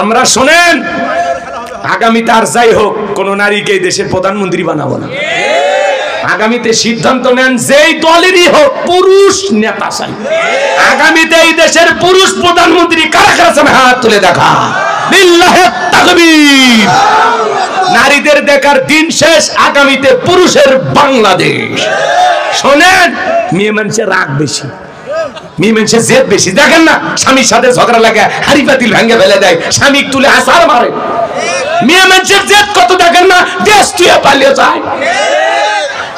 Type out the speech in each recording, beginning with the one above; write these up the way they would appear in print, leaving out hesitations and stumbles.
আমরা শোনেন, আগামীতে আর যাই হোক কোন নারীকে এই দেশের প্রধানমন্ত্রী বানাবো না। আগামীতে সিদ্ধান্ত নেন যেই দলেরই হোক পুরুষ নেতা চাই। আগামীতে এই দেশের পুরুষ প্রধানমন্ত্রী কারা কারা চান হাত তুলে দেখা। লিল্লাহে তাকবীর। নারীদের দেখার দিন শেষ, আগামীতে পুরুষের বাংলাদেশ। শোনেন, মেয়ে মানুষের রাগ বেশি, মেয়ে মানুষের জেদ বেশি। দেখেন না, স্বামীর সাথে ঝগড়া লাগে হাড়ি পাতিল ভেঙে ফেলে দেয়, স্বামী তুলে আছাড় মারে। মেয়ে মানুষের জেদ কত দেখেন না, দেশ তুলে পালিয়ে যায়।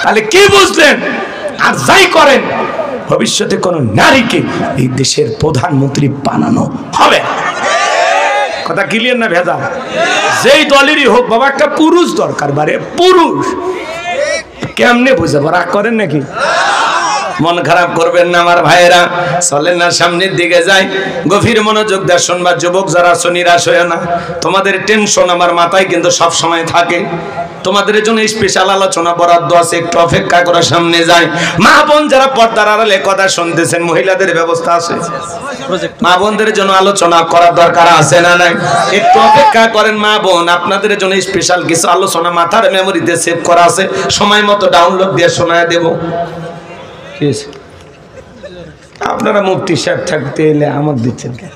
তাহলে কি বুঝলেন? আর যাই করেন, ভবিষ্যতে কোন নারীকে এই দেশের প্রধানমন্ত্রী বানানো হবে। কথা ক্লিয়ার না ভেজা? যেই দলেরই হোক বাবা, একটা পুরুষ দরকার। বারে পুরুষ কেমনে বুঝাবো? রাগ করেন নাকি? মন খারাপ করবেন না আমার ভাইয়েরা, চলেন না সামনের দিকে যাই। গভীর মনোযোগ দিয়ে শুনবা যুবক যারা আছো, নিরাশ হয়ে না। তোমাদের টেনশন আমার মাথায় কিন্তু সব সময় থাকে। তোমাদের জন্য স্পেশাল আলোচনা বরাদ্দ আছে, একটু অপেক্ষা করে সামনে যাই। মা বোন যারা পর্দার আড়ালে কথা শুনতেছেন, মহিলাদের ব্যবস্থা আছে, মা বোনদের জন্য আলোচনা করার দরকার আছে না নাই? একটু অপেক্ষা করেন মা বোন, আপনাদের জন্য স্পেশাল কিছু আলোচনা মাথার মেমোরিতে সেভ করা আছে, সময় মতো ডাউনলোড দিয়ে শোনায় দেব। আপনারা মুফতি সাহেব থাকতে এলে আমাকে দিচ্ছেন কেন?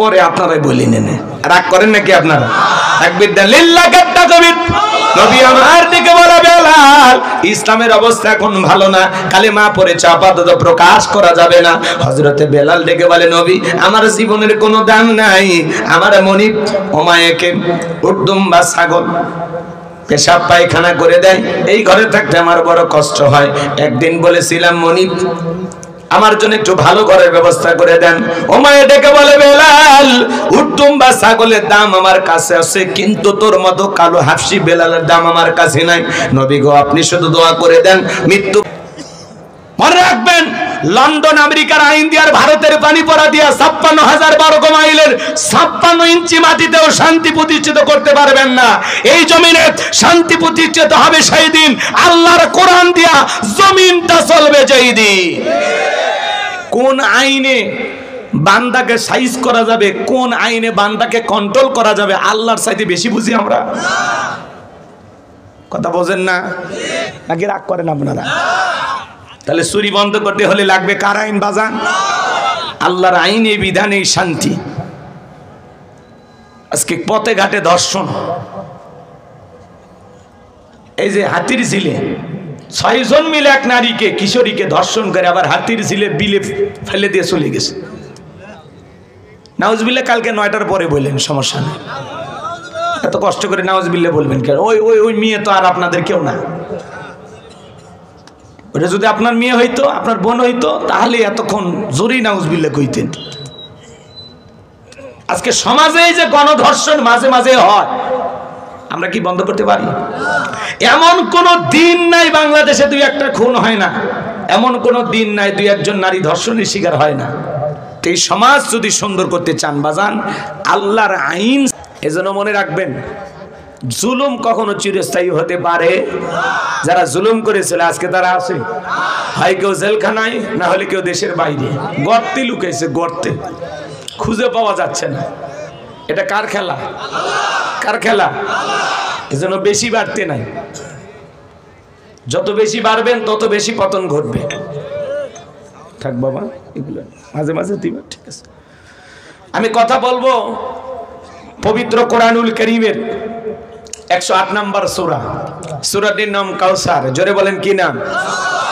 পরে আপনারাই বলি নেন, রাগ করেন নাকি আপনারা? তাকবীর দেন, লিল্লাহি তাকবীর। নবী আমার দিকে বলা, বেলাল ইসলামের অবস্থা এখন ভালো না, কালেমা পড়েছে আপাতত প্রকাশ করা যাবে না। হযরতে বেলাল ডেকে বলে, নবী আমার জীবনের কোনো দাম নাই, আমার মনিব ওমায়েকে উর্দুম বা ছাগল পেশাব পায়খানা করে দেয়, এই ঘরে থাকতে আমার বড় কষ্ট হয়। একদিন বলেছিলাম, মনিব আমার জন্য একটু ভালো ঘরের ব্যবস্থা করে দেন। ওমায়ে ডেকে বলে, বেলাল উর্দুম বা ছাগলের দাম আমার কাছে আছে, কিন্তু তোর মতো কালো হাফসি বেলালের দাম আমার কাছে নাই। নবী গো, আপনি শুধু দোয়া করে দেন মৃত্যু। মনে রাখবেন, লন্ডন আমেরিকার আইন দিয়ে ভারতের পানি পড়া দিয়া ৫৬,০০০ বর্গ মাইলের ৫৬ ইঞ্চি মাটিতেও শান্তি প্রতিষ্ঠিত করতে পারবেন না। এই জমিনে শান্তি প্রতিষ্ঠিত হবে সেই দিন আল্লাহর কোরআন দিয়া জমিনটা চলবে যেই দিন। কোন আইনে বান্দাকে সাইজ করা যাবে, কোন আইনে বান্দাকে কন্ট্রোল করা যাবে, আল্লাহর চাইতে বেশি বুঝি আমরা। কথা বোঝেন না নাকি? রাগ করেন আপনারা? তাহলে চুরি বন্ধ করতে হলে লাগবে কার আইন বাজান? আল্লাহর আইন, এই বিধানে শান্তি। আজকে পথে ঘাটে ধর্ষণ, এই যে হাতির ঝিলে ৬ জন মিলে এক নারীকে, কিশোরীকে ধর্ষণ করে আবার হাতির ঝিলে বিলে ফেলে দিয়ে চলে গেছে। নাউজুবিল্লাহ কালকে ৯টার পরে বললেন, সমস্যা নেই, এত কষ্ট করে নাউজুবিল্লাহ বলবেন কেন? ওই মেয়ে তো আর আপনাদের কেউ না। ওটা যদি আপনার মেয়ে হইতো, আপনার বোন হইতো, তাহলে এতক্ষণ জোরেই নাউজুবিল্লাহ কইতেন। আজকে সমাজে যে গণধর্ষণ মাঝে মাঝে হয়, আমরা কি বন্ধ করতে পারি? এমন কোন দিন নাই বাংলাদেশে ২-১টা খুন হয় না, এমন কোন দিন নাই ২-১জন নারী ধর্ষণের শিকার হয় না। এই সমাজ যদি সুন্দর করতে চান বাজান, আল্লাহর আইন। এজন্য মনে রাখবেন, জুলুম কখনো চিরস্থায়ী হতে পারে। যারা জুলুম করেছিল আজকে তারা আছে, হয় কেউ জেলখানায়, না হলে কেউ দেশের বাইরে গর্তে লুকাইছে, গর্তে খুঁজে পাওয়া যাচ্ছে না। এটা কার খেলা? কার খেলা? এজন্য বেশি বাড়তে নাই, যত বেশি বাড়বেন তত বেশি পতন ঘটবে। থাক বাবা, এগুলো মাঝে মাঝে দিবা, ঠিক আছে? আমি কথা বলবো পবিত্র কোরআনুল কারীমের ১০৮ নম্বর সূরা, সূরাটির নাম কাউসার। জোরে বলেন কি নাম?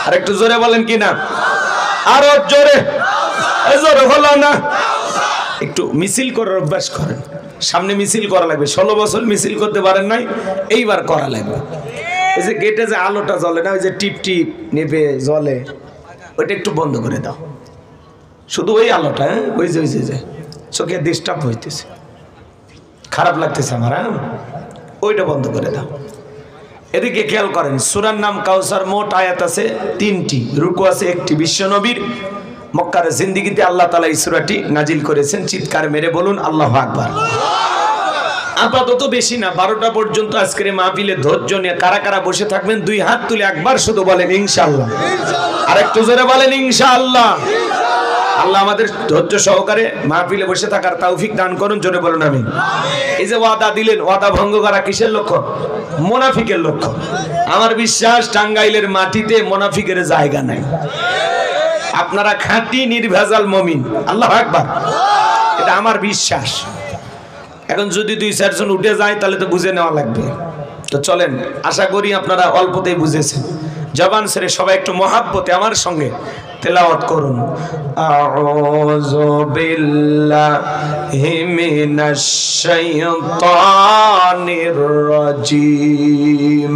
আর একটু জোরে বলেন কি নাম? আরো জোরে, জোরে হলো না। একটু মিছিল করার অভ্যাস করেন, সামনে মিছিল করা লাগবে। ১৬ বছর মিছিল করতে পারেন নাই, এইবার করা লাগবে। এই যে গেটে যে আলোটা জ্বলে না, ওই যে টিপ টিপ নেভে জ্বলে, ওইটা একটু বন্ধ করে দাও। শুধু ওই আলোটা, ওই যে চোখে ডিস্টার্ব হইতেছে, খারাপ লাগতেছে আমার, ওইটা বন্ধ করে দাও। এদিকে খেয়াল করেন, সূরার নাম কাউসার। মোট আয়াত আছে ৩টি, রুকু আছে ১টি। বিশ্বনবীর মক্কার জিন্দেগিতে আল্লাহ তাআলা এই সূরাটি নাজিল করেছেন। চিৎকার মেরে বলুন আল্লাহু আকবার। আপাতত বেশি না, 12টা পর্যন্ত আজকের মাহফিলে ধৈর্য নিয়ে কারা কারা বসে থাকবেন 2 হাত তুলে একবার শুধু বলেন ইনশাআল্লাহ। আর একটু জোরে বলেন ইনশাআল্লাহ। আল্লাহ আমাদের ধৈর্য সহকারে মাহফিলে বসে থাকার তৌফিক দান করুন, জোরে বলুন আমিন। এই যে ওয়াদা দিলেন, ওয়াদা ভঙ্গ করা কিসের লক্ষণ? মুনাফিকের লক্ষণ। আমার বিশ্বাস টাঙ্গাইলের মাটিতে মুনাফিকের জায়গা নাই। আপনারা খাঁটি নির্ভেজাল মুমিন। আল্লাহু আকবার, এটা আমার বিশ্বাস। এখন যদি 2-4 জন উঠে যায় তাহলে তো বুঝে নেওয়া লাগবে। তো চলেন, আশা করি আপনারা অল্পতেই বুঝেছেন। জবান ছেড়ে সবাই একটু মহাব্বতে আমার সঙ্গে তেলাওয়াত করুন। আউযু বিল্লাহি মিনাশ শাইতানির রাজীম।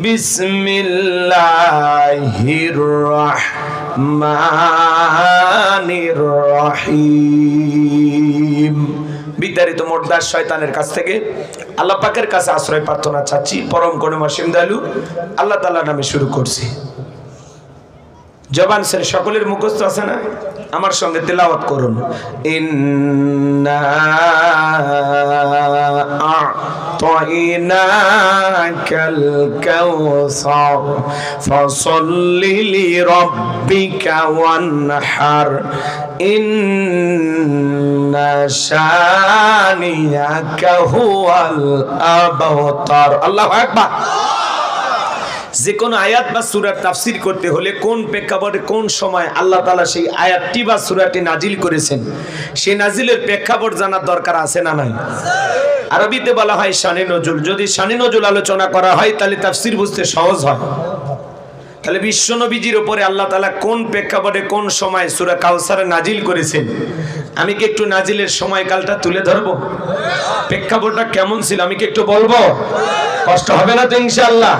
বিসমিল্লাহির রাহমানির রহিম। বিতাড়িত মোটদার শয়তানের কাছ থেকে আল্লাহ পাকের কাছে আশ্রয় প্রার্থনা চাচ্ছি। পরম করুণা অসীম দয়ালু আল্লাহ তাআলার নামে শুরু করছি। জবান ছেড়ে সকলের মুখস্থ আছে না? আমার সঙ্গে তেলাওয়াত করুন। ইন্না আ'তাইনাকাল কাউসার ফাসাল্লি লিরাব্বিকা ওয়ানহার ইন্না শানিয়াকা হুয়াল আবতার। আল্লাহু আকবার। যে কোনো আয়াত বা সূরার তাফসীর করতে হলে কোন প্রেক্ষাপটে কোন সময় আল্লাহ তাআলা সেই আয়াতটি বা সূরাটি নাজিল করেছেন, সেই নাজিলের প্রেক্ষাপট জানার দরকার আছে না নাই? আরবিতে বলা হয় শানে নজুল। যদি শানে নজুল আলোচনা করা হয় তাহলে তাফসীর বুঝতে সহজ হয়। তাহলে বিশ্ব নবীজির উপরে আল্লাহ তাআলা কোন প্রেক্ষাপটে কোন সময় সূরা কাউসার নাজিল করেছেন, আমি কি একটু নাজিলের সময়কালটা তুলে ধরবো? প্রেক্ষাপটটা কেমন ছিল আমি কি একটু বলবো? কষ্ট হবে না তো ইনশাআল্লাহ?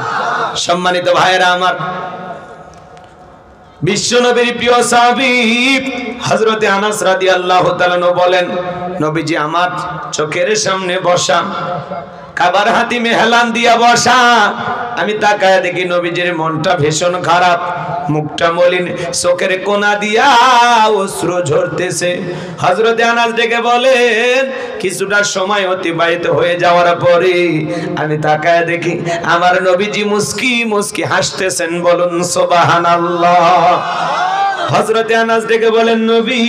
সম্মানিত ভাইয়েরা আমার, বিশ্বনবীর প্রিয় সাহাবী হযরতে আনাস রাদিয়াল্লাহু তাআলা বলেন, নবীজি আমার চোখের সামনে বসা, কাবার হাতিমে হেলান দিয়া বসা। আমি তাকায় দেখি নবীজির মনটা ভীষণ খারাপ, মুখটা মলিন, চোখের কোনা দিয়া অশ্রু ঝরতেছে। হযরতে আনাস ডেকে বলেন, কিছুটা সময় অতিবাহিত হয়ে যাওয়ার পরে আমি তাকায় দেখি আমার নবীজি মুস্কি মুস্কি হাসতেছেন। বলুন সুবহানাল্লাহ। হযরতে আনাস ডেকে বলেন, নবী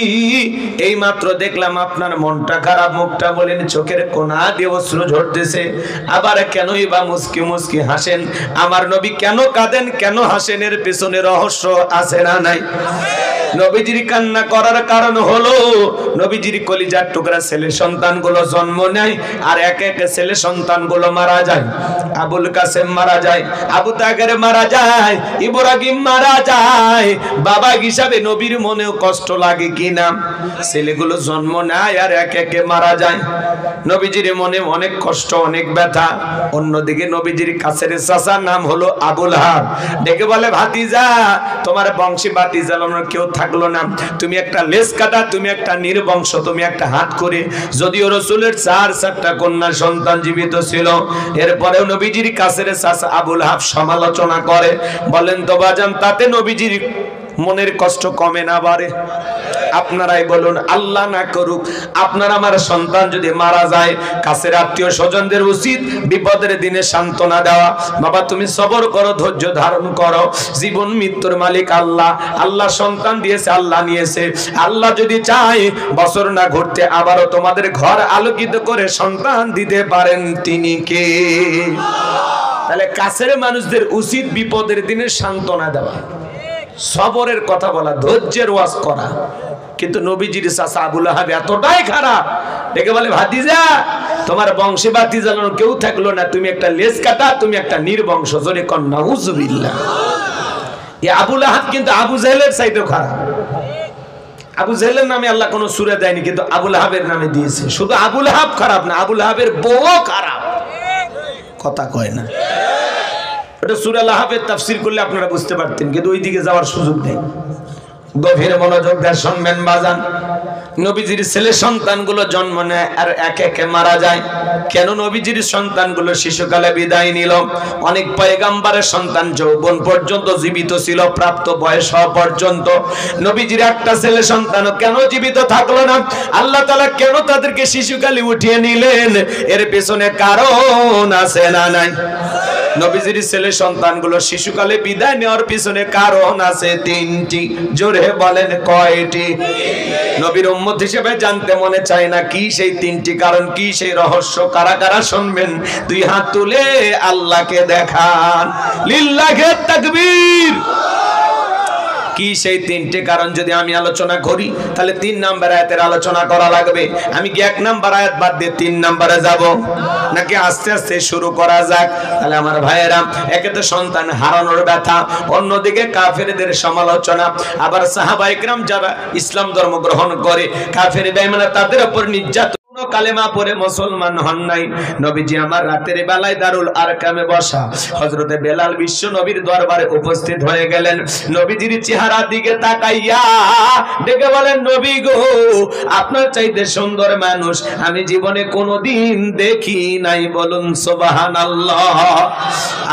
এই মাত্র দেখলাম আপনার মনটা খারাপ, মুখটা বলেন, চোখের কোনা দিয়ে অশ্রু ঝরতেছে, আবার কেনই বা মুস্কি মুস্কি হাসেন? আমার নবী কেন কাঁদেন, কেন হাসেন, এর পেছনে রহস্য আছে না নাই? নবীজির কান্না করার কারণ হলো নবীজির কলিজার টুকরা ছেলে সন্তানগুলো জন্ম নেয় আর একে একে ছেলে সন্তানগুলো মারা যায়। আবুল কাসেম মারা যায়, আবু তাহের মারা যায়, ইব্রাহিম মারা যায়। বাবা হিসাবে নবীর মনেও কষ্ট লাগে কিনা? ছেলেগুলো জন্ম নেয় আর একে একে মারা যায়। নবীজির মনে অনেক কষ্ট, অনেক ব্যথা। অন্যদিকে নবীজির কাছের চাচার নাম হলো আবুল হাব, ডেকে বলে, ভাতিজা তোমার বংশী বাতি জ্বালানোর কেউ থাকলো না, তুমি একটা লেজ কাটা, তুমি একটা নির্বংশ, তুমি একটা হাত করে। যদিও রাসূলের 4টা কন্যা সন্তান জীবিত ছিল, এরপরেও নবীজির কাছের চাচা আবুল হাব সমালোচনা করে। বলেন তো বাজান, তাতে নবীজির মনের কষ্ট কমে না বাড়ে? আপনারাই বলুন, আল্লাহ না করুক আপনার আমার সন্তান যদি মারা যায়, কাছের আত্মীয় স্বজনদের উচিত বিপদের দিনে সান্ত্বনা দেওয়া। বাবা তুমি সবর করো, ধৈর্য ধারণ করো, জীবন মৃত্যুর মালিক আল্লাহ। আল্লাহ সন্তান দিয়েছে, আল্লাহ নিয়েছে। আল্লাহ যদি চায় বছর না ঘুরতে আবারও তোমাদের ঘর আলোকিত করে সন্তান দিতে পারেন, তিনি কে? তাহলে কাছের মানুষদের উচিত বিপদের দিনে সান্ত্বনা দেওয়া, সবরের কথা বলা, ধৈর্যের ওয়াজ করা। কিন্তু নবীজির চাচা আবুল আহাব এতটাই খারাপ, দেখে বলে, ভাতিজা তোমার বংশে বাতি জ্বালানো কেউ থাকলো না, তুমি একটা লেজ কাটা, তুমি একটা নির্বংশ। জোরে কন নাউজুবিল্লাহ। এই আবুল আহাব কিন্তু আবু জাহেলের চাইতেও খারাপ। আবু জাহেলের নামে আল্লাহ কোনো সূরা দেয়নি, কিন্তু আবুল আহাবের নামে দিয়েছে। শুধু আবুল আহাব খারাপ না, আবুল আহাবের বউ খারাপ। কথা কয় না। এটা সূরা লাহাবের তাফসীর করলে আপনারা বুঝতে পারতেন, কিন্তু ওই দিকে যাওয়ার সুযোগ নেই। গভীর মনোযোগ দিয়ে শুনবেন বাজান। নবীজির ছেলে সন্তানগুলো জন্ম নেয় আর একে একে মারা যায়। কেন নবীজির সন্তানগুলো শিশুকালে বিদায় নিল? অনেক পয়গাম্বরের সন্তান যৌবন পর্যন্ত জীবিত ছিল, প্রাপ্ত বয়স হওয়া পর্যন্ত। নবীজির একটা ছেলে সন্তানও কেন জীবিত থাকলো না? আল্লাহ তাআলা কেন তাদেরকে শিশুকালে উঠিয়ে নিলেন? এর পেছনে কারণ আছে না নাই? নবীজির ছেলে সন্তানগুলো শিশুকালে বিদায় নেওয়ার পিছনে কারণ আছে 3টি। জোরে বলেন কয়টি? নবীর উম্মত হিসেবে জানতে মনে চায় না কি সেই তিনটি কারণ, কি সেই রহস্য? কারা কারা শুনবেন দুই হাত তুলে আল্লাহকে দেখান। লিল্লাহি তাকবীর। কি সেই তিনটে কারণ যদি আমি আলোচনা করি তাহলে 3 নাম্বার আয়াতের আলোচনা করা লাগবে। আমি কি 1 নাম্বার আয়াত বাদ দিয়ে 3 নাম্বারে যাব, নাকি আস্তে আস্তে শুরু করা যাক? তাহলে আমার ভাইয়েরা, একে তো সন্তান হারানোর ব্যথা, অন্যদিকে কাফেরদের সমালোচনা, আবার সাহাবায়ে কেরাম যারা ইসলাম ধর্ম গ্রহণ করে কাফের বেঈমান তাদের উপর নির্যাতন, কালেমা পড়ে মুসলমান হন নাই। নবীজি আমার রাতের বেলায় দারুল আরকামে বসা, হযরতে বেলাল বিশ্ব নবীর দরবারে উপস্থিত হয়ে গেলেন। নবীজির চেহারার দিকে তাকাইয়া ডেকে বলেন, নবী গো, আপনার চাইতে সুন্দর মানুষ আমি জীবনে কোনোদিন দেখি নাই। বলুন সুবহানাল্লাহ।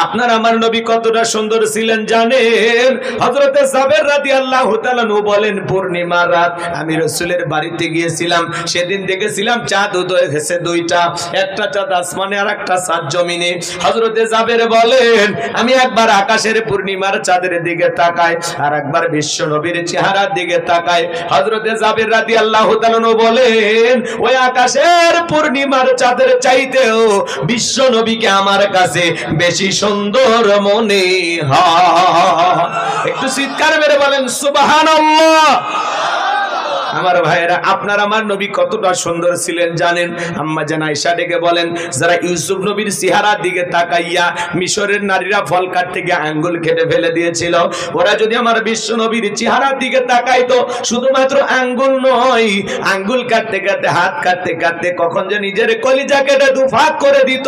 আপনার আমার নবী কতটা সুন্দর ছিলেন জানেন? হযরতে জাবের রাদিয়াল্লাহু তাআলা বলেন, পূর্ণিমার রাত আমি রাসূলের বাড়িতে গিয়েছিলাম, সেদিন দেখেছিলাম চাঁদ উদয় হয়েছে দুইটা, একটা চাঁদ আসমানে আর একটা চাঁদ জমিনে। হযরতে জাবের বলেন, আমি একবার আকাশের পূর্ণিমার চাঁদের দিকে তাকাই, আর একবার বিশ্ব নবীর চেহারার দিকে তাকাই। হযরতে জাবের রাদিয়াল্লাহু তাআলা বলেন, ওই আকাশের পূর্ণিমার চাঁদের চাইতেও বিশ্ব নবীকে আমার কাছে বেশি সুন্দর মনে হয়। একটু চিৎকার মেরে বলেন সুবহানাল্লাহ। আমার ভাইয়েরা, আপনার আমার নবী কতটা সুন্দর ছিলেন জানেন? আম্মা জান আয়েশা ডেকে বলেন, যারা ইউসুফ নবীর চেহারার দিকে তাকাইয়া মিশরের নারীরা ফল কাটতে গিয়ে আঙ্গুল কেটে ফেলে দিয়েছিল, ওরা যদি আমার বিশ্ব নবীর চেহারার দিকে তাকাইতো, শুধুমাত্র আঙ্গুল নয়, আঙ্গুল কাটতে কাটতে, হাত কাটতে কাটতে কখন যে নিজের কলিজা কেটে দুফাক করে দিত,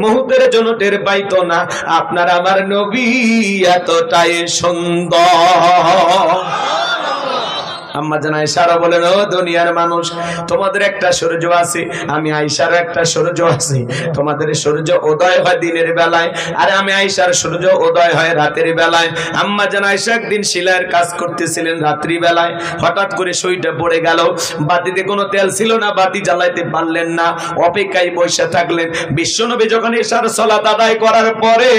মুহূর্তের জন্য টের পাইতো না। আপনার আমার নবী এতটাই সুন্দর। আম্মা জান আয়েশা বলেন, ও দুনিয়ার মানুষ, তোমাদের একটা সূর্য আছে, আমি আয়েশার একটা সূর্য আছে। তোমাদের সূর্য উদয় হয় দিনের বেলায়, আর আমি আয়েশার সূর্য উদয় হয় রাতের বেলায়। আম্মা জান আয়েশা একদিন সেলাইয়ের কাজ করতেছিলেন রাত্রি বেলায়, হঠাৎ করে সুইটা পড়ে গেল, বাতিতে কোনো তেল ছিল না, বাতি জ্বালাইতে পারলেন না, অপেক্ষায় বসে থাকলেন। বিশ্বনবী যখন এশার সালাত আদায় করার পরে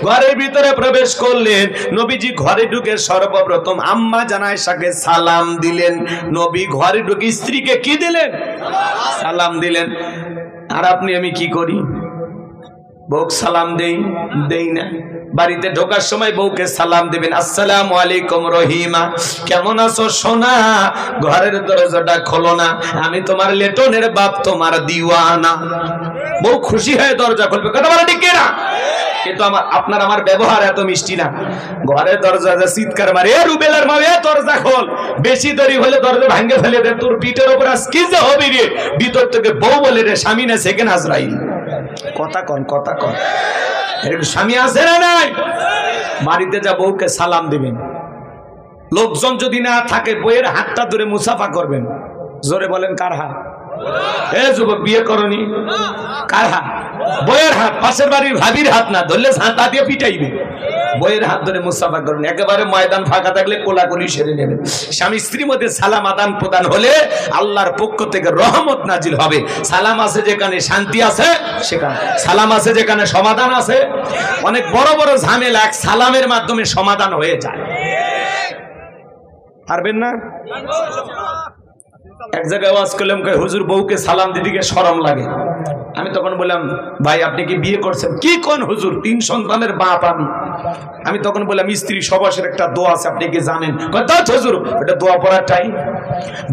ঘরের ভিতরে প্রবেশ করলেন, নবীজি ঘরে ঢুকে সর্বপ্রথম আম্মা জান আয়েশাকে সালাম দিলেন। নবী ঘরে ঢুকে স্ত্রীকে কি দিলেন? সালাম দিলেন। আর আপনি আমি কি করি? বউ সালাম দেই না। বাড়িতে ঢোকার সময় বউকে সালাম দিবেন, আসসালামু আলাইকুম রহিমা, কেমন আছো সোনা? ঘরের দরজাটা খোলো না, আমি তোমার লেটনের বাপ, তোমার দিওয়ানা। বউ খুশি হয়ে দরজা খুলবে, কথা বলে ঠিক না? কিন্তু আপনার আমার ব্যবহার এত মিষ্টি না। ঘরের দরজা চিৎকার মারে, এ রুবেলার মা, এ দরজা খোল, বেশি দেরি হলে দরজা ভাঙে ফেলে দে, তোর পিঠের উপর আজ কি যে হবে রে। ভিতর থেকে বউ বলে রে, স্বামী না সেকেন্ড আজরাইল। কথা কন, কথা কন, এরকম স্বামী আছে না নাই? বাড়িতে যা বউকে সালাম দিবেন, লোকজন যদি না থাকে বইয়ের হাতটা ধরে মুসাফা করবেন। জোরে বলেন কার হাত? এ যুবক, বিয়ে করনি, কার হাত? বইয়ের হাত। পাশের বাড়ির ভাবির হাত না, ধরলে ঝাঁটা দিয়ে পিটাইবে। বইয়ের হাত ধরে মুসাফা করবেন। একেবারে ময়দান ফাঁকা থাকলে কোলাকুলি সেরে নেবেন। স্বামী স্ত্রীর মধ্যে সালাম আদান প্রদান হলে আল্লাহর পক্ষ থেকে রহমত নাজিল হবে। সালাম আছে যেখানে শান্তি আছে, সেখানে সালাম আছে যেখানে সমাধান আছে। অনেক বড় বড় ঝামেলা এক সালামের মাধ্যমে সমাধান হয়ে যায়। পারবেন না? এক জায়গায় ওয়াজ করলাম, হুজুর বউকে সালাম দিদিকে শরম লাগে। আমি তখন বললাম, ভাই আপনি কি বিয়ে করছেন? কি কোন হুজুর, 3 সন্তানের বাপ আমি। আমি তখন বললাম, স্ত্রী সবাসের একটা দোয়া আছে, আপনি কি জানেন? হুজুর, এটা দোয়া পড়ার টাইম।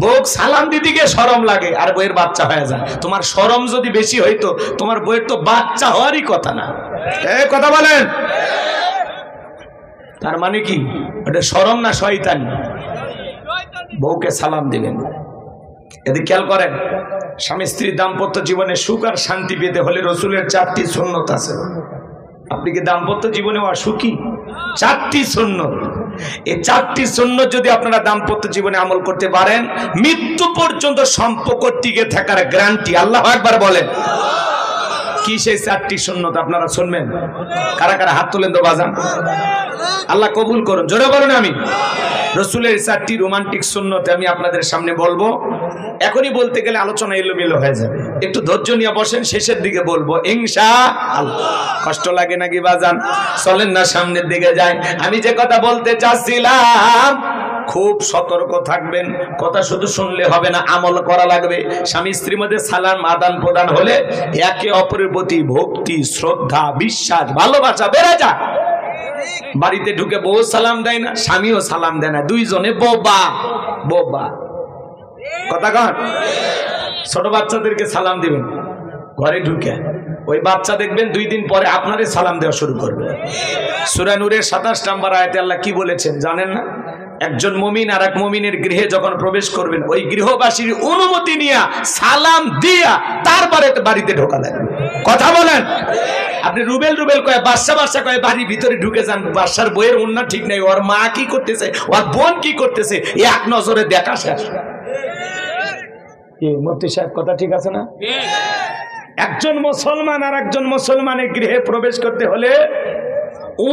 বউ সালাম দিদিকে শরম লাগে, আর বইয়ের বাচ্চা হয়ে যায়। তোমার শরম যদি বেশি হইতো, তোমার বইয়ের তো বাচ্চা হওয়ারই কথা না। কথা বলেন। তার মানে কি এটা শরম না শয়তানি? বউকে সালাম দিবেন। এদিকে খেয়াল করেন, স্বামী স্ত্রীর দাম্পত্য জীবনে সুখ আর শান্তি পেতে হলে রাসূলের 4টি সুন্নত আছে। আপনি কি দাম্পত্য জীবনে সুখী? 4টি সুন্নত। এই 4টি সুন্নত যদি আপনারা দাম্পত্য জীবনে আমল করতে পারেন, মৃত্যু পর্যন্ত সম্পর্ক টিকে থাকার গ্যারান্টি। আল্লাহু আকবার বলেন। কি সেই 4টি সুন্নত আপনারা শুনবেন? কারা কারা হাত তোলেন তো বাজান। আল্লাহ কবুল করুন, জোরে বলুন আমি। রাসূলের 4টি রোমান্টিক সুন্নত আমি আপনাদের সামনে বলবো। এখনই বলতে গেলে আলোচনা এলোমেলো হয়ে যাবে, একটু ধৈর্য নিয়ে বসেন, শেষের দিকে বলবো ইনশাআল্লাহ। কষ্ট লাগে নাকি বাজান? চলেন না সামনের দিকে যাই। আমি যে কথা বলতে চাচ্ছিলাম, খুব সতর্ক থাকবেন। কথা শুধু শুনলে হবে না, আমল করা লাগবে। স্বামী স্ত্রীর মধ্যে সালাম আদান প্রদান হলে একে অপরের প্রতি ভক্তি, শ্রদ্ধা, বিশ্বাস, ভালোবাসা বেড়ে যায়। বাড়িতে ঢুকে বউ সালাম দেয় না, স্বামীও সালাম দেয় না, দুইজনে বোবা বোবা। কথা কন, ছোট বাচ্চাদেরকে সালাম দিবেন ঘরে ঢুকে, ওই বাচ্চা দেখবেন 2 দিন পরে আপনারে সালাম দেওয়া শুরু করবে। সূরা নূরের 27 নম্বর আয়াতে আল্লাহ কি বলেছেন জানেন না? একজন মুমিন আর এক মুমিনের গৃহে যখন প্রবেশ করবেন, ওই গৃহবাসীর অনুমতি নিয়ে সালাম দিয়া তারপরে বাড়িতে ঢোকা লাগবে। কথা বলেন। আপনি রুবেল রুবেল কয়ে, বাদশা বাদশা কয়ে বাড়ির ভিতরে ঢুকে যান, বাদশার বইয়ের উন্না ঠিক নাই, ওর মা কি করতেছে, ওর বোন কি করতেছে, এক নজরে দেখা শেষ। মুফতি সাহেব কথা ঠিক আছে না? একজন মুসলমান আর একজন মুসলমানের গৃহে প্রবেশ করতে হলে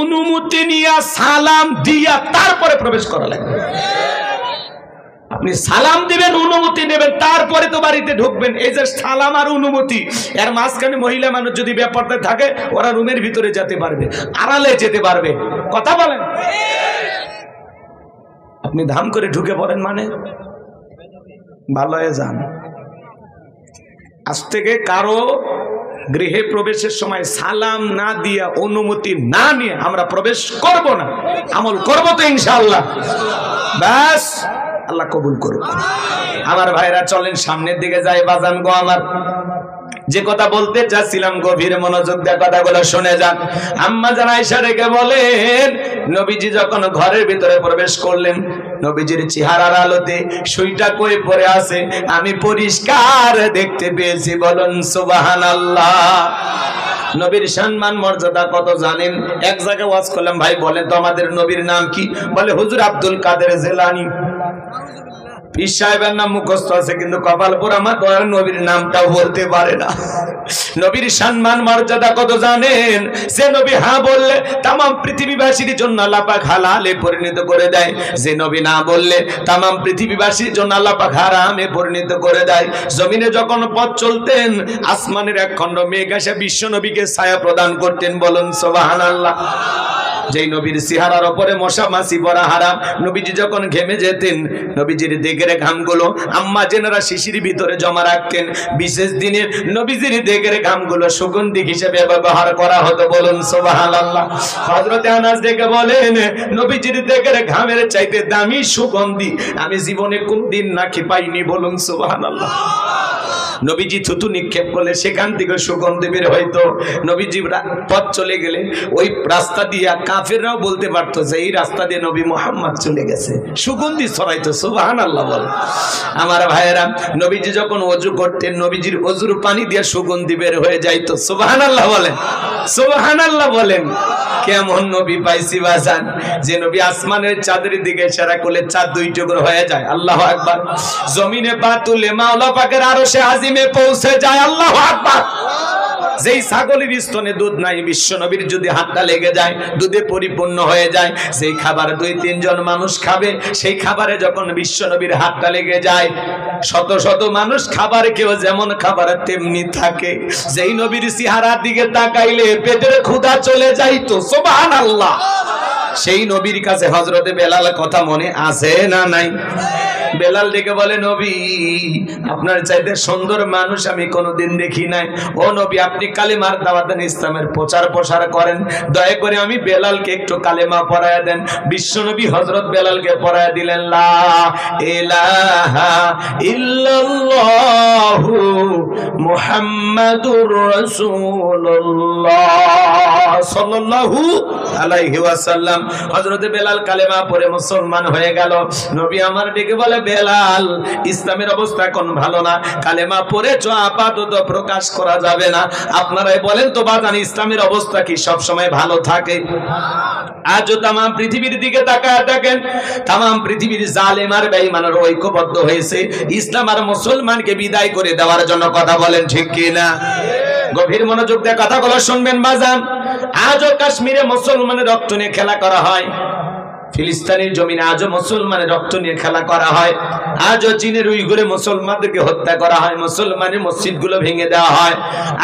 অনুমতি নিয়ে সালাম দিয়া তারপরে প্রবেশ করা লাগবে। আপনি সালাম দিবেন, অনুমতি নেবেন, তারপরে তো বাড়িতে ঢুকবেন। এই যে সালাম আর অনুমতি, এর মাঝখানে মহিলা মানুষ যদি ব্যাপারটা থাকে, ওরা রুমের ভিতরে যেতে পারবে, আড়ালে যেতে পারবে। কথা বলেন। আপনি ধাম করে ঢুকে পড়েন মানে ভালো হয়ে যান। আজ থেকে কারো গৃহে প্রবেশের সময় সালাম না দিয়া, অনুমতি না নিয়ে আমরা প্রবেশ করব না। আমল করব তো ইনশাআল্লাহ। ব্যাস, আল্লাহ কবুল করুক। আমার ভাইরা চলেন সামনের দিকে যাই। বাজান গো আমার, যে কথা বলতে চাচ্ছিলাম গভীর মনোযোগ দিয়ে কথাগুলো শুনে যান। আম্মা জান আয়েশা রেখে বলেন, নবীজি যখন ঘরের ভিতরে প্রবেশ করলেন, নবীজির চেহারার আলোতে সুইটা কই পড়ে আছে আমি পরিষ্কার দেখতে পেয়েছি। বলুন সুবহানাল্লাহ। নবীর সম্মান মর্যাদা কত জানেন? এক জায়গায় ওয়াজ করলাম, ভাই বলেন তো আমাদের নবীর নাম কি? বলে হুজুর আব্দুল কাদের জিলানী। পীর সাহেবের নাম মুখস্থ আছে, কিন্তু কপাল পোড়া মা দয়ার নবীর নামটাও বলতে পারে না। নবীর সম্মান মর্যাদা কত জানেন? যে নবী হ্যাঁ বললে তামাম পৃথিবীবাসীর জন্য আল্লাহ পাক হালালে পরিণত করে দেয়, যে নবী না বললে তামাম পৃথিবীবাসীর জন্য আল্লাহ পাক হারামে পরিণত করে দেয়। জমিনে যখন পথ চলতেন, আসমানের এক খণ্ড মেঘ এসে বিশ্ব নবীকে ছায়া প্রদান করতেন। বলুন সুবহানাল্লাহ। যেই নবীর চেহারার উপরে মশা মাছি পড়া হারাম, নবীজি যখন ঘেমে যেতেন, নবীজির দেগের ঘামগুলো আম্মা জেনারা শিশির ভিতরে জমা রাখতেন। বিশেষ দিনের নবীজির দেগের ঘামগুলো সুগন্ধি হিসেবে ব্যবহার করা হতো। বলুন সুবহানাল্লাহ। হযরত আনাস দেখে বলেন, নবীজির দেগের ঘামের চাইতে দামি সুগন্ধি আমি জীবনে কোনদিন নাকি পাইনি। বলুন সুবহানাল্লাহ। নবীজি থুতু নিক্ষেপ করলে সেখান থেকে সুগন্ধি বের হইতো। নবীজি পথ চলে গেলে ওই রাস্তা দিয়ে কাফেররাও বলতে পারতো যে এই রাস্তা দিয়ে নবী মুহাম্মদ চলে গেছে, সুগন্ধি ছড়াইতো। সুবহানাল্লাহ বল। আমার ভাইয়েরা, নবীজি যখন ওযু করতেন, নবীজির ওযুর পানি দিয়ে সুগন্ধি বের হয়ে যাইতো। সুবহানাল্লাহ বলেন, সুবহানাল্লাহ বলেন। কেমন নবী পাইছি বাজান, যে নবী আসমানের চাঁদের দিকে ইশারা করলে চাঁদ 2 টুকরো হয়ে যায়। আল্লাহু আকবার। জমিনে পা তুলে মাওলা পাকের আরশে আজিমে পৌঁছে যায়। আল্লাহু আকবার। যেই ছাগলের স্তনে দুধ নাই, বিশ্ব নবীর যদি হাতটা লেগে যায় দুধে পরিপূর্ণ হয়ে যায়। যেই খাবার 2-3 জন মানুষ খাবে, সেই খাবারে যখন বিশ্ব নবীর হাতটা লেগে যায়, শত শত মানুষ খাবার কেউ যেমন খাবার তেমনি থাকে। যেই নবীর চেহারার দিকে তাকাইলে পেটের ক্ষুধা চলে যাইতো। সুবহানাল্লাহ। সেই নবীর কাছে হযরতে বেলাল কথা মনে আছে না নাই? বেলাল ডেকে বলে, নবী আপনার চাইতে সুন্দর মানুষ আমি কোনোদিন দেখি নাই। ও নবী, আপনি কালেমার দাওয়াত দেন, ইসলামের প্রচার প্রসার করেন, দয়া করে আমি বেলালকে একটু কালেমা পড়ায়া দেন। বিশ্ব নবী হযরত বেলালকে পড়ায়া দিলেন, লা ইলাহা ইল্লাল্লাহু মুহাম্মাদুর রাসূলুল্লাহ সাল্লাল্লাহু আলাইহি ওয়াসাল্লাম। হযরত বেলাল কালেমা পড়ে মুসলমান হয়ে গেল। নবী আমার ডেকে বলে, বেলাল ইসলামের অবস্থা এখন ভালো না, কালেমা পড়েছো আপাতত প্রকাশ করা যাবে না। আপনারাই বলেন তো বাজান, ইসলামের অবস্থা কি সব সময় ভালো থাকে? আজও তাম পৃথিবীর দিকে তাকায় দেখেন, তাম পৃথিবীর জালেম আর বেঈমানের ঐক্যবদ্ধ হয়েছে ইসলাম আর মুসলমানকে বিদায় করে দেওয়ার জন্য। কথা বলেন ঠিক কি না? গভীর মনোযোগ দিয়ে কথাগুলো শুনবেন বাজান। আজও কাশ্মীরে মুসলমানের রক্ত নিয়ে খেলা করা হয়। ফিলিস্তিনের জমিনে আজও মুসলমানের রক্ত নিয়ে খেলা করা হয়, আজও চীনের উইঘুরে মুসলমানদেরকে হত্যা করা হয়, মুসলমানের মসজিদগুলো ভেঙে দেওয়া হয়,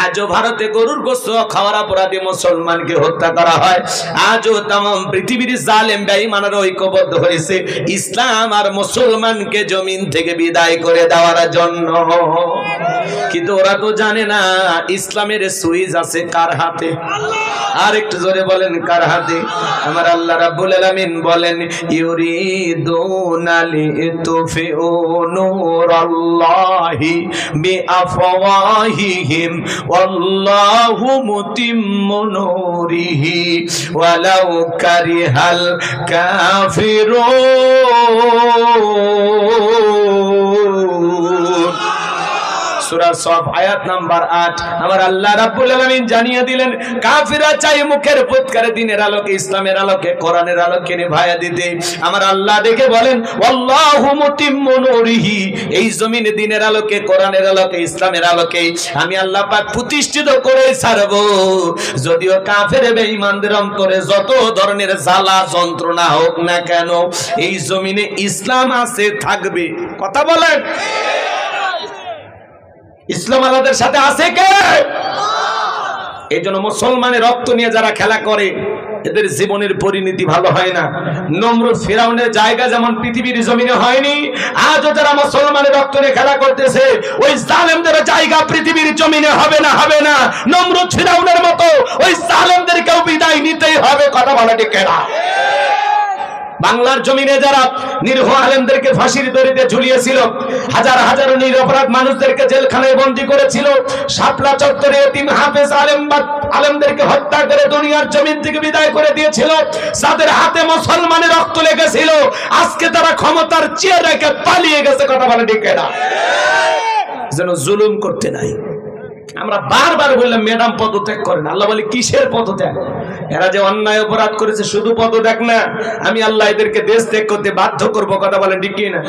আজও ভারতে গরুর গোশত খাওয়ার অপরাধে মুসলমানকে হত্যা করা হয়, আজও तमाम পৃথিবীর জালেম বেঈমানরা ঐক্যবদ্ধ হয়েছে ইসলাম আর মুসলমানকে জমিন থেকে বিদায় করে দেওয়ার জন্য। কিন্তু ওরা তো জানে না ইসলামের সুইচ আছে কার হাতে। আর একটু জোরে বলেন কার হাতে? আমার আল্লাহ রাব্বুল আলামিন বলেন ইউরিদুনা লিতুফিউ নূরাল্লাহি বিআফওয়াহিহিম ওয়াল্লাহু মুতিম্মু নূরিহি ওয়ালাউ কারিহাল কাফিরুন। সূরা সফ আয়াত নাম্বার 8। আমার আল্লাহ রাব্বুল আলামিন জানিয়ে দিলেন কাফিররা চাই মুখের ফুৎকারে দিনের আলোকে, ইসলামের আলোকে, কোরআনের আলোকে নিভায়া দিতে। আমার আল্লাহ দেখে বলেন ওয়াল্লাহু মুতিম্মু নূরিহি, এই জমিনে দিনের আলোকে, কোরআনের আলোকে, ইসলামের আলোকে আমি আল্লাহ পাক প্রতিষ্ঠিত করে ছাড়ব। যদিও কাফের বেঈমানদের অন্তরে যত ধরনের জ্বালা যন্ত্রণা হোক না কেন, এই জমিনে ইসলাম আছে, থাকবে। কথা বলেন, ইসলাম আমাদের সাথে আছে কে? এই জন্য মুসলমানের রক্ত নিয়ে যারা খেলা করে এদের জীবনের পরিণতি ভালো হয় না। নমরুদ ফিরাউনের জায়গা যেমন পৃথিবীর জমিনে হয়নি, আজও যারা মুসলমানের রক্ত নিয়ে খেলা করতেছে ওই জালেমদের জায়গা পৃথিবীর জমিনে হবে না, হবে না। নমরুদ ফিরাউনের মতো ওই জালেমদেরকেও বিদায় নিতেই হবে। কথা বলা ঠিক না? বাংলার জমিনে যারা নিরীহ আলেমদেরকে ফাঁসির দড়িতে ঝুলিয়েছিল, হাজার হাজার নিরপরাধ মানুষদেরকে জেলখানায় বন্দী করেছিল, শাপলা চত্বরে এতিম হাফেজ আলেমদেরকে হত্যা করে দুনিয়ার জমিন থেকে বিদায় করে দিয়েছিল, যাদের হাতে মুসলমানের রক্ত লেগেছিল, আজকে তারা ক্ষমতার চেয়ার রেখে পালিয়ে গেছে। কথা বলে ঠিক না? যেন জুলুম করতে নাই। আমরা বারবার বললাম ম্যাডাম পদত্যাগ করেন। আল্লাহ বলে কিসের পদত্যাগ? এরা যে অন্যায় অপরাধ করেছে শুধু পদত্যাগ না, আমি আল্লাহ এদেরকে দেশ ত্যাগ করতে বাধ্য করব। কথা বলেন ঠিক না?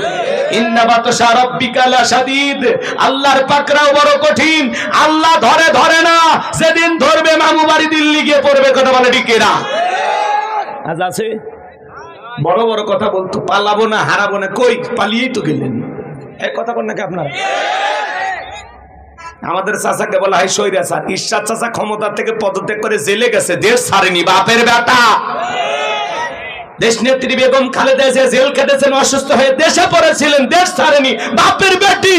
ইন্না বাতশা রাব্বিকা লাশাদীদ, আল্লাহর পাকড়াও বড় কঠিন। আল্লাহ ধরে ধরে না, যেদিন ধরবে মামু বাড়ি দিল্লি গিয়ে পড়বে। কথা বলে ঠিক না? আজ আছে বড় বড় কথা বলতো পালাবো না, হারাবো না, কই পালিয়েই তো গেলেন। এক কথা বল নাকি আপনারা? আমাদের চাচাকে বলা হয় স্বৈরাচার। ঈশ্বর চাচা ক্ষমতা থেকে পদত্যাগ করে জেলে গেছে, দেশ ছাড়েনি। বাপের বেটা দেশ নেত্রী বেগম খালেদা জিয়া জেল খেটেছেন, অসুস্থ হয়ে দেশে পড়েছিলেন, দেশ ছাড়েনি। বাপের বেটি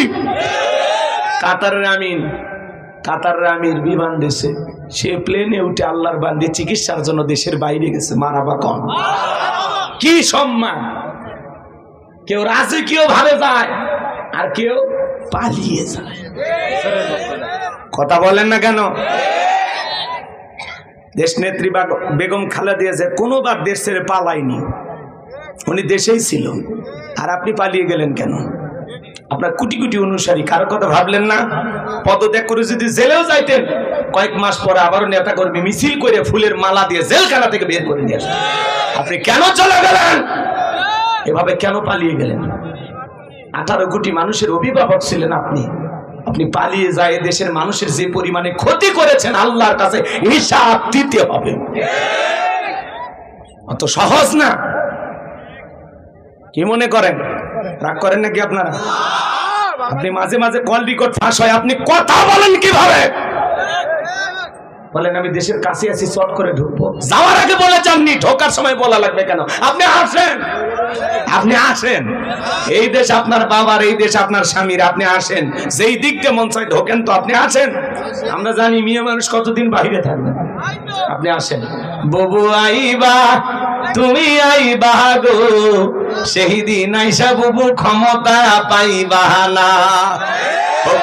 কাতারের আমির বিমান দেশে, সে প্লেনে উঠে আল্লাহর বান্দি চিকিৎসার জন্য দেশের বাইরে গেছে। মারাবা কম, কি সম্মান! কেউ রাজকীয় ভাবে যায় আর কেউ পালিয়ে যায়। কথা বলেন না কেন? দেশ নেত্রী বেগম খালেদা জিয়া কোনোবার দেশ ছেড়ে পালায়নি, উনি দেশেই ছিল। আর আপনি পালিয়ে গেলেন কেন? আপনার কোটি কোটি অনুসারী, কারো কথা ভাবলেন না? পদত্যাগ করে যদি জেলেও যাইতেন, কয়েক মাস পরে আবারও নেতা কর্মী মিছিল করে ফুলের মালা দিয়ে জেলখানা থেকে বের করে নিয়ে আসেন। আপনি কেন চলে গেলেন? এভাবে কেন পালিয়ে গেলেন? 18 কোটি মানুষের অভিভাবক ছিলেন আপনি। আপনি পালিয়ে যায় দেশের মানুষের যে পরিমাণে ক্ষতি করেছেন, আল্লাহর কাছে হিসাব দিতে হবে। অত সহজ না। কি মনে করেন? রাগ করেন নাকি আপনারা? আপনি মাঝে মাঝে কল রেকর্ড ফাঁস হয়, আপনি কথা বলেন কিভাবে? বলেন আমি দেশের কাছে আছি, শর্ট করে ঢুকবো। যাওয়ার আগে বলে যাননি, ঢোকার সময় বলা লাগবে কেন? আপনি আসেন, আপনি আসেন। এই দেশ আপনার বাবার, এই দেশ আপনার স্বামীর। আপনি আসেন, যেই দিককে মন চায় ঢোকেন। তো আপনি আসেন। আমরা জানি মেয়ে মানুষ কতদিন বাইরে থাকবে। আপনি আসেন। ববু আইবা তুমি আইবা গো, সেই দিন আইসা বুবু ক্ষমতা পাইবা না।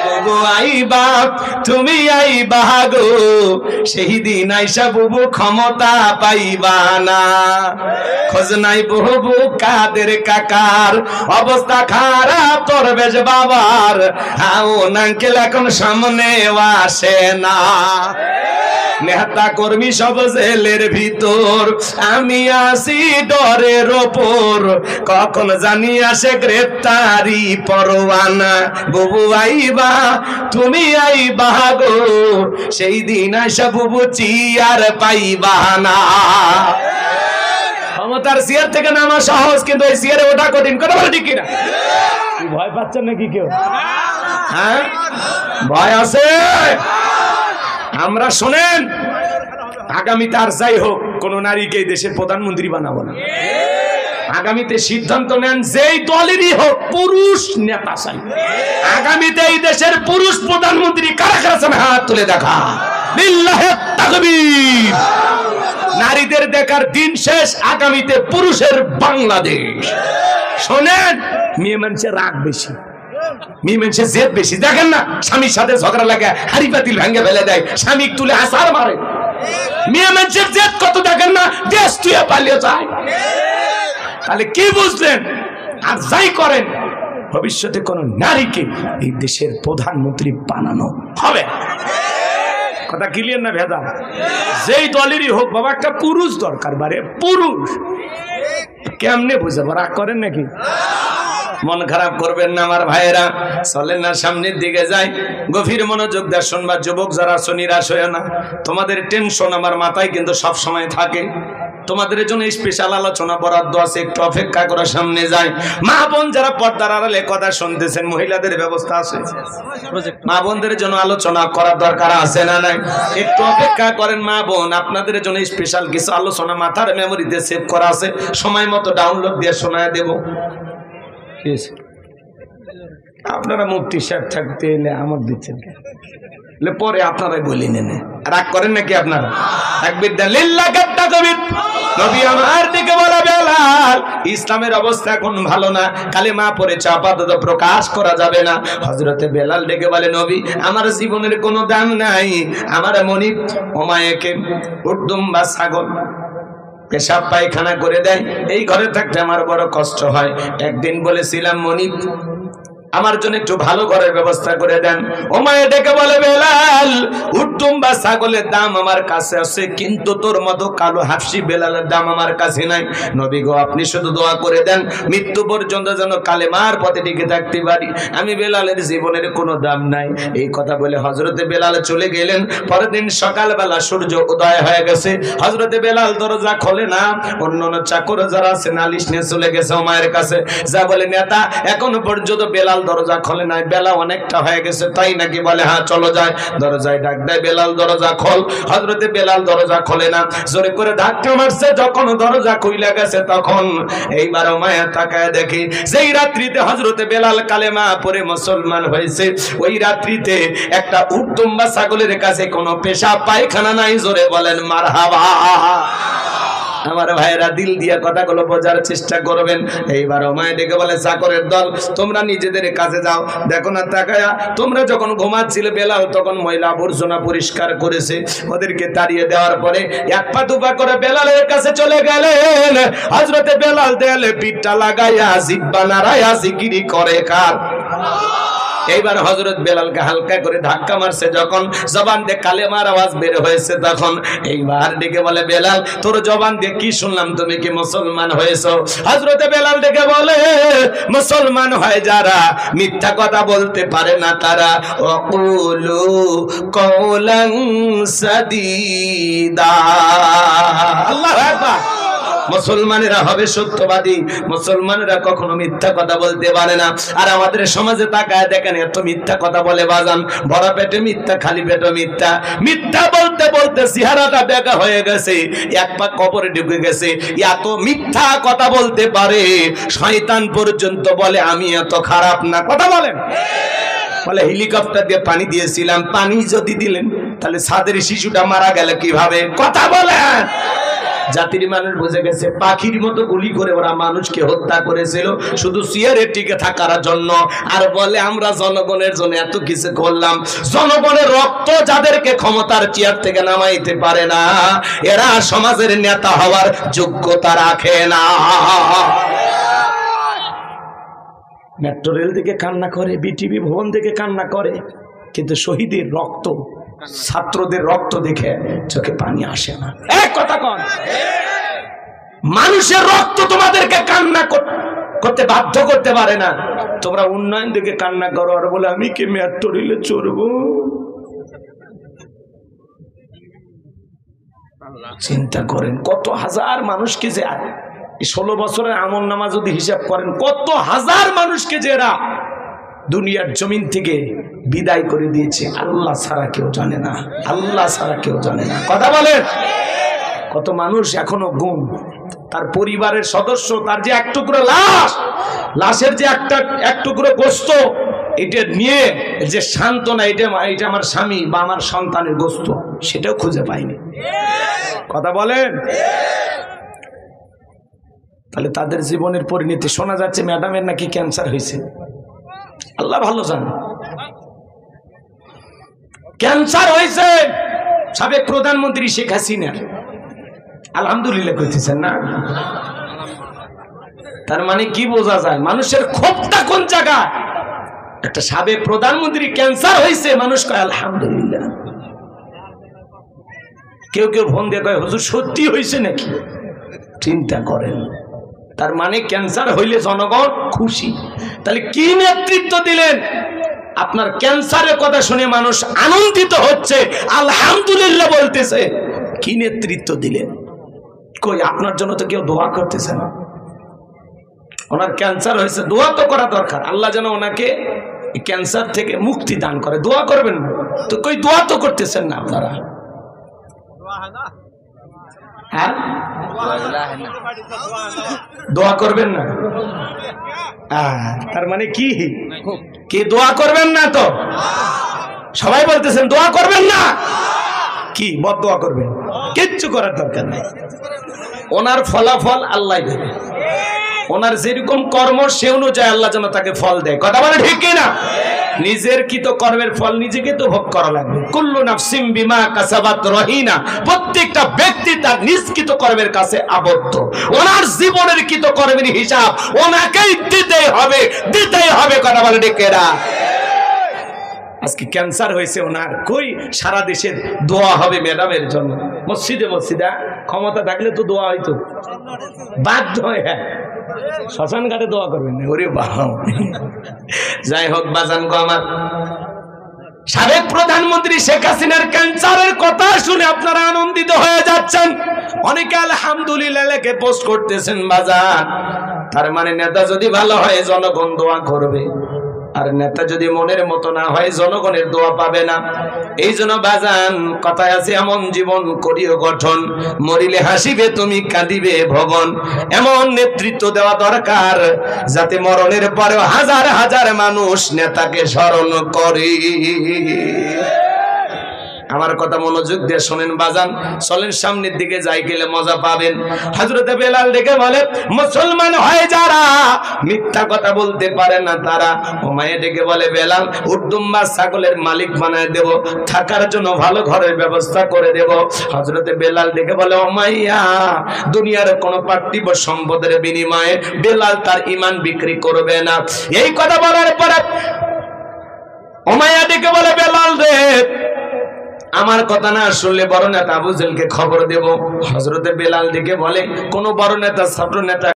ববু আইবা তুমি আইবা গো, সেই দিন আইসা বুবু ক্ষমতা পাইবা না। খোঁজ নাই বহু কাদের কাকার, অবস্থা খারাপ তোর বেশ বাবার। হাও নাঙ্কেল এখন সামনে আসে না। নেতা কর্মী সব জেলের ভিতর, আমি আসি ডরের ওপর। কখন জানি আসে গ্রেপ্তারি পরোয়ানা। বুবু আইবা তুমি আইবা গো, সেই দিন আসা বুবু চিয়ার পাইবা না। ক্ষমতার চেয়ার থেকে নামা সহজ, কিন্তু এই চেয়ারে ওঠা কঠিন। কথা বলে ঠিক কিনা? ভয় পাচ্ছেন নাকি কেউ? হ্যাঁ, ভয় আছে? আমরা শোনেন, আগামীতে আর যাই হোক কোন নারীকে এই দেশের প্রধানমন্ত্রী বানাবো না। আগামীতে সিদ্ধান্ত নেন যেই দলেরই হোক, পুরুষ নেতা চাই। আগামীতে এই দেশের পুরুষ প্রধানমন্ত্রী কারা কারা চান? হাত তুলে দেখা। লিল্লাহে তাকবীর। নারীদের দেখার দিন শেষ, আগামীতে পুরুষের বাংলাদেশ। শোনেন, মেয়ে মানুষের রাগ বেশি, মেয়ে মানুষের জেদ বেশি। দেখেন না, স্বামীর সাথে ঝগড়া লাগে, হাড়ি পাতিল ভেঙে ফেলে দেয়, স্বামী তুলে আসার মারে। মেয়ে মানুষের জেদ কত দেখেন না, দেশ তুই পালিয়ে যায়। তাহলে কি বুঝলেন? আর যাই করেন, ভবিষ্যতে কোন নারীকে এই দেশের প্রধানমন্ত্রী বানানো হবে। কথা ক্লিয়ার না ভেদা? যেই দলেরই হোক বাবা, একটা পুরুষ দরকার। বারে পুরুষ কেমনে বুঝাবো? রাগ করেন নাকি? মন খারাপ করবেন না আমার ভাইয়েরা, চলেন না সামনের দিকে যাই। গভীর মনোযোগ দিয়ে শুনবা যুবক যারা আছো, নিরাশ হয়ে না। তোমাদের টেনশন আমার মাথায় কিন্তু সব সময় থাকে। তোমাদের জন্য স্পেশাল আলোচনা বরাদ্দ আছে, একটু অপেক্ষা করে সামনে যাই। মা বোন যারা পর্দার আড়ালে কথা শুনতেছেন, মহিলাদের ব্যবস্থা আছে, মা বোনদের জন্য আলোচনা করার দরকার আছে না নাই? একটু অপেক্ষা করেন মা বোন, আপনাদের জন্য স্পেশাল কিছু আলোচনা মাথার মেমোরিতে সেভ করা আছে, সময় মতো ডাউনলোড দিয়ে শোনায় দেব। আপনারা মুফতি সাহেব থাকতে এলে আমার দিচ্ছেন পরে আপনারাই বলি নেন, রাগ করেন নাকি আপনারা? তাকবীর দেন, লিল্লাহি তাকবীর। নবী আমার দিকে বলা, বেলাল ইসলামের অবস্থা এখন ভালো না, কালেমা পড়ে আপাতত প্রকাশ করা যাবে না। হযরতে বেলাল ডেকে বলে, নবী আমার জীবনের কোনো দাম নাই, আমার মনিব ওমায়েকে উর্দুম বা ছাগল পেশাব পায়খানা করে দেয়, এই ঘরে থাকতে আমার বড় কষ্ট হয়। একদিন বলেছিলাম, মনিব আমার জন্য একটু ভালো ঘরের ব্যবস্থা করে দেন। ওমায়ে ডেকে বলে, বেলাল উট্টুম বা ছাগলের দাম আমার কাছে আছে, কিন্তু তোর মতো কালো হাফসি বেলালের দাম আমার কাছে নাই। নবী গো, আপনি শুধু দোয়া করে দেন মৃত্যু পর্যন্ত যেন কালেমার পথে টিকে থাকতে পারি, আমি বেলালের জীবনের কোনো দাম নাই। এই কথা বলে হযরতে বেলাল চলে গেলেন। পরের দিন সকালবেলা সূর্য উদয় হয়ে গেছে, হযরতে বেলাল দরজা খোলে না। অন্যান্য চাকর যারা আছে নালিশ নিয়ে চলে গেছে ওমায়ের কাছে, যা বলে, নেতা এখনো পর্যন্ত বেলাল দরজা খোলে নাই, বেলা অনেকটা হয়ে গেছে, তাই নাকি? বলে, হ্যাঁ চলো যায়। দরজায় ডাক দেয়, বেলাল দরজা খোল। হযরতে বেলাল দরজা খোলে না, জোরে করে ধাক্কা মারছে। যখন দরজা খুইলা গেছে, তখন এইবার মায়া তাকায় দেখে যেই রাত্রিতে হযরতে বেলাল কালেমা পড়ে মুসলমান হয়েছে, ওই রাত্রিতে একটা উট্টুম বা ছাগলের কাছে কোনো পেশাব পায়খানা নাই। জোরে বলেন মারহাবা। আমার ভাইয়েরা, দিল দিয়ে কথাগুলো বোঝার চেষ্টা করবেন। এইবার ওমায় ডেকে বলে, চাকরের দল তোমরা নিজেদের কাছে যাও। দেখো না তাকায়া, তোমরা যখন ঘুমাচ্ছিলে বেলাল তখন ময়লা আবর্জনা পরিষ্কার করেছে, ওদেরকে তাড়িয়ে দেওয়ার পরে এক পা দুপা করে বেলালের কাছে চলে গেলেন। হযরতে বেলাল দেয়ালে পিঠটা লাগাইয়া জিহ্বা নাড়াইয়া জিকিরি করে কার? এইবার হযরত বেলালকে হালকা করে ধাক্কা মারছে, যখন জবান দিয়ে কালেমার আওয়াজ বের হয়েছে, তখন এইবার ডেকে বলে, বেলাল তোর জবান দিয়ে কি শুনলাম, তুমি কি মুসলমান হয়েছো? হযরতে বেলাল ডেকে বলে, মুসলমান হয় যারা মিথ্যা কথা বলতে পারে না তারা। ওয়াকুলু কওলান সাদীদা। আল্লাহু আকবার। মুসলমানেরা হবে সত্যবাদী, মুসলমানেরা কখনো মিথ্যা কথা বলতে পারে না। আর আমাদের সমাজে তাকায় দেখেন, এত মিথ্যা কথা বলে বাজান, ভরা পেটে মিথ্যা, খালি পেটে মিথ্যা। মিথ্যা বলতে বলতে চেহারাটা বেঁকা হয়ে গেছে, এক পা কবরে ঢুকে গেছে। এত মিথ্যা কথা বলতে পারে, শয়তান পর্যন্ত বলে আমি এত খারাপ না। কথা বলেন। বলে, হেলিকপ্টার দিয়ে পানি দিয়েছিলাম, পানি যদি দিলেন তাহলে ছাদের শিশুটা মারা গেল কিভাবে? কথা বলেন। জাতির মানুষ বুঝে গেছে, পাখির মতো গুলি করে ওরা মানুষকে হত্যা করেছিল শুধু চেয়ারে টিকে থাকার জন্য। আর বলে, আমরা জনগণের জন্য এত কিছু করলাম। জনগণের রক্ত যাদেরকে ক্ষমতার চেয়ার থেকে নামাইতে পারে না, এরা সমাজের নেতা হওয়ার যোগ্যতা রাখে না। মেট্রো রেল থেকে কান্না করে, বিটিভি ভবন থেকে কান্না করে, কিন্তু শহীদের রক্ত, ছাত্রদের রক্ত দেখে চোখে পানি আসে না। এক কথা কন, মানুষের রক্ত তোমাদেরকে কান্না করতে বাধ্য করতে পারে না। তোমরা উন্নয়ন দেখে কান্না করো, আর বলে আমি কি মেট্রো রেলে চড়বো? চিন্তা করেন, কত হাজার মানুষকে যে এই 16 বছরের আমল নামা যদি হিসাব করেন, কত হাজার মানুষকে যে এরা দুনিয়ার জমিন থেকে বিদায় করে দিয়েছে, আল্লাহ ছাড়া কেউ জানে না, আল্লাহ ছাড়া কেউ জানে না। কথা বলেন, কত মানুষ এখনো গুম, তার পরিবারের সদস্য, তার যে এক টুকরো লাশ, লাশের যে এক টুকরো গোস্ত, এটা নিয়ে যে সান্ত্বনা, এটা আমার স্বামী বা আমার সন্তানের গোস্ত, সেটাও খুঁজে পাইনি। কথা বলেন, তাহলে তাদের জীবনের পরিণতি। শোনা যাচ্ছে ম্যাডামের নাকি ক্যান্সার হয়েছে, আল্লাহ ভালো জানে। ক্যান্সার হয়েছে সাবেক প্রধানমন্ত্রী শেখ হাসিনার, আলহামদুলিল্লাহ কইতেছেন না? তার মানে কি বোঝা যায় মানুষের ক্ষোভটা কোন জায়গায়? একটা সাবেক প্রধানমন্ত্রী ক্যান্সার হয়েছে, মানুষ কয় আলহামদুলিল্লাহ। কেউ কেউ ফোন দিয়ে কয় হুজুর সত্যি হয়েছে নাকি? চিন্তা করেন, তার মানে ক্যান্সার হইলে জনগণ খুশি। তাহলে কি নেতৃত্ব দিলেন? আপনার ক্যান্সারের কথা শুনে মানুষ আনন্দিত হচ্ছে, আলহামদুলিল্লাহ বলতেছে। কি নেতৃত্ব দিলেন? কই আপনার জন্য তো কেউ দোয়া করতেছে না। ওনার ক্যান্সার হয়েছে, দোয়া তো করা দরকার, আল্লাহ যেন ওনাকে ক্যান্সার থেকে মুক্তি দান করে। দোয়া করবেন না তো? কই দোয়া তো করতেছেন না আপনারা। হ্যাঁ, দোয়া করবেন না? তার মানে কি কি দোয়া করবেন না? তো সবাই বলতেছেন দোয়া করবেন না, কি বদ দোয়া করবেন? কিচ্ছু করার দরকার নেই, ওনার ফলাফল আল্লাহ দেবে। ওনার যেরকম কর্ম সে অনুযায়ী আল্লাহ যেন তাকে ফল দেয়। কথা বলে ঠিক কিনা? নিজের কৃত কর্মের ফল নিজেকে তো ভোগ করা লাগবে। কুল্লু নাফসিম বিমা কাসাবাত রহিনা, প্রত্যেকটা ব্যক্তি তার নিজ কৃত কর্মের কাছে আবদ্ধ। ওনার জীবনের কৃত কর্মের হিসাব ওনাকেই দিতেই হবে, দিতেই হবে। কথা বলে ঠিক কিনা? আজকে ক্যান্সার হয়েছে ওনার, কই সারা দেশের দোয়া হবে ম্যাডামের জন্য। মসজিদে মসজিদে ক্ষমতা থাকলে তো দোয়া হইতো, বাধ্য হয়ে। হ্যাঁ, শ্মশান ঘাটে দোয়া করবেন না? ওরে বাবা, যাই হোক বাজান গো আমার, সাবেক প্রধানমন্ত্রী শেখ হাসিনার ক্যান্সারের কথা শুনে আপনারা আনন্দিত হয়ে যাচ্ছেন, অনেকে আলহামদুলিল্লাহ লেখে পোস্ট করতেছেন বাজান। তার মানে নেতা যদি ভালো হয় জনগণ দোয়া করবে, আর নেতা যদি মনের মতো না হয় জনগণের দোয়া পাবে না। এই জন্য বাজান কথায় আছে, এমন জীবন করিও গঠন, মরিলে হাসিবে তুমি কাঁদিবে ভবন। এমন নেতৃত্ব দেওয়া দরকার যাতে মরণের পরেও হাজার হাজার মানুষ নেতাকে স্মরণ করে। আমার কথা মনোযোগ দিয়ে শোনেন বাজান, চলেন সামনের দিকে যাই, গেলে মজা পাবেন। হযরতে বেলাল ডেকে বলে, মুসলমান হয় যারা মিথ্যা কথা বলতে পারে না তারা। উমাইয়া ডেকে বলে, বেলাল উর্দুম্বা ছাগলের মালিক বানায় দেব, থাকার জন্য ভালো ঘরের ব্যবস্থা করে দেব। হযরতে বেলাল ডেকে বলে, উমাইয়া দুনিয়ার কোনো পার্থিব সম্পদের বিনিময়ে বেলাল তার ঈমান বিক্রি করবে না। এই কথা বলার পরে উমাইয়া ডেকে বলে, বেলাল রে, আমার কথা না শুনলে বড় নেতা আবু জেলকে খবর দেব। হযরতে বেলাল ডেকে বলে, কোন বড় নেতা ছাত্র নেতা